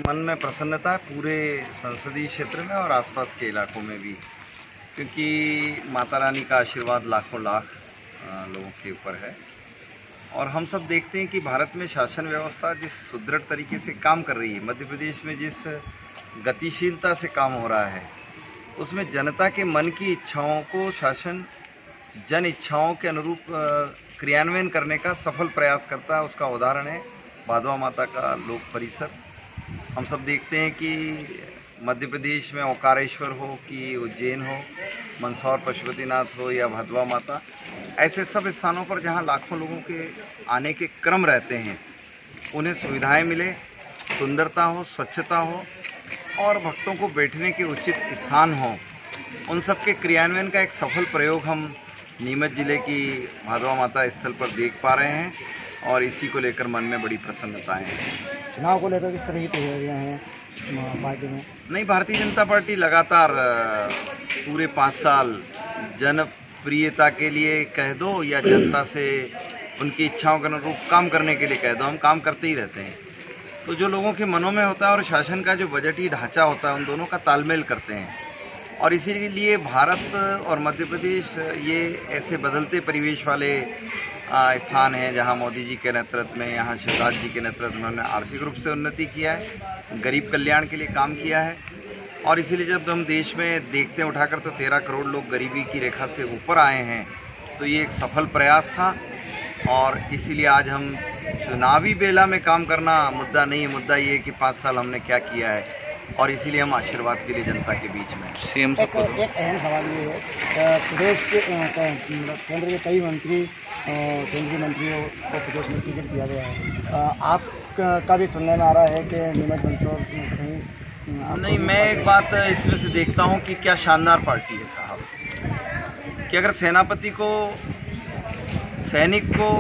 मन में प्रसन्नता है पूरे संसदीय क्षेत्र में और आसपास के इलाकों में भी, क्योंकि माता रानी का आशीर्वाद लाखों लाख लोगों के ऊपर है। और हम सब देखते हैं कि भारत में शासन व्यवस्था जिस सुदृढ़ तरीके से काम कर रही है, मध्य प्रदेश में जिस गतिशीलता से काम हो रहा है, उसमें जनता के मन की इच्छाओं को शासन जन इच्छाओं के अनुरूप क्रियान्वयन करने का सफल प्रयास करता है। उसका उदाहरण है भादवा माता का लोक परिसर। हम सब देखते हैं कि मध्य प्रदेश में ओंकारेश्वर हो कि उज्जैन हो, मंदसौर पशुपतिनाथ हो या भादवा माता, ऐसे सब स्थानों पर जहां लाखों लोगों के आने के क्रम रहते हैं, उन्हें सुविधाएं मिले, सुंदरता हो, स्वच्छता हो और भक्तों को बैठने के उचित स्थान हो, उन सब के क्रियान्वयन का एक सफल प्रयोग हम नीमच जिले की भादवा माता स्थल पर देख पा रहे हैं और इसी को लेकर मन में बड़ी प्रसन्नताएं हैं। चुनाव को लेकर किस तरह की तैयारियां हैं पार्टी में? नहीं, भारतीय जनता पार्टी लगातार पूरे 5 साल जनप्रियता के लिए कह दो या जनता से उनकी इच्छाओं के अनुरूप काम करने के लिए कह दो, हम काम करते ही रहते हैं। तो जो लोगों के मनों में होता है और शासन का जो बजटीय ढांचा होता है, उन दोनों का तालमेल करते हैं। और इसीलिए भारत और मध्य प्रदेश ये ऐसे बदलते परिवेश वाले स्थान हैं जहां मोदी जी के नेतृत्व में, यहाँ शिवराज जी के नेतृत्व में उन्होंने आर्थिक रूप से उन्नति किया है, गरीब कल्याण के लिए काम किया है। और इसीलिए जब हम देश में देखते हैं उठाकर तो 13 करोड़ लोग गरीबी की रेखा से ऊपर आए हैं, तो ये एक सफल प्रयास था। और इसीलिए आज हम चुनावी बेला में काम करना मुद्दा नहीं है, मुद्दा ये है कि 5 साल हमने क्या किया है, और इसीलिए हम आशीर्वाद के लिए जनता के बीच में। एक अहम सवाल ये है, प्रदेश के केंद्र के कई मंत्री केंद्रीय मंत्रियों को प्रदेश में टिकट दिया गया है, आपका भी सुनने में आ रहा है कि नीमच मंदसौर में से कहीं नहीं। मैं एक बात इसमें से देखता हूँ कि क्या शानदार पार्टी है साहब, कि अगर सेनापति को, सैनिक को,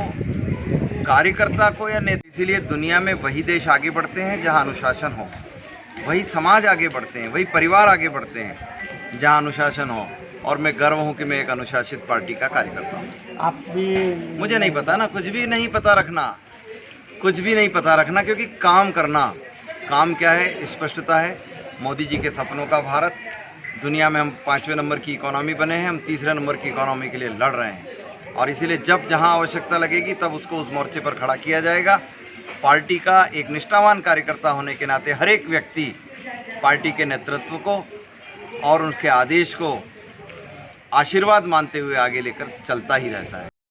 कार्यकर्ता को या नेता, इसीलिए दुनिया में वही देश आगे बढ़ते हैं जहाँ अनुशासन हो, वही समाज आगे बढ़ते हैं, वही परिवार आगे बढ़ते हैं जहाँ अनुशासन हो। और मैं गर्व हूँ कि मैं एक अनुशासित पार्टी का कार्यकर्ता हूँ। आप भी? मुझे नहीं पता ना, कुछ भी नहीं पता रखना, कुछ भी नहीं पता रखना, क्योंकि काम करना, काम क्या है, स्पष्टता है। मोदी जी के सपनों का भारत, दुनिया में हम 5वें नंबर की इकोनॉमी बने हैं, हम 3रे नंबर की इकोनॉमी के लिए लड़ रहे हैं। और इसीलिए जब जहाँ आवश्यकता लगेगी तब उसको उस मोर्चे पर खड़ा किया जाएगा। पार्टी का एक निष्ठावान कार्यकर्ता होने के नाते हर एक व्यक्ति पार्टी के नेतृत्व को और उनके आदेश को आशीर्वाद मानते हुए आगे लेकर चलता ही रहता है।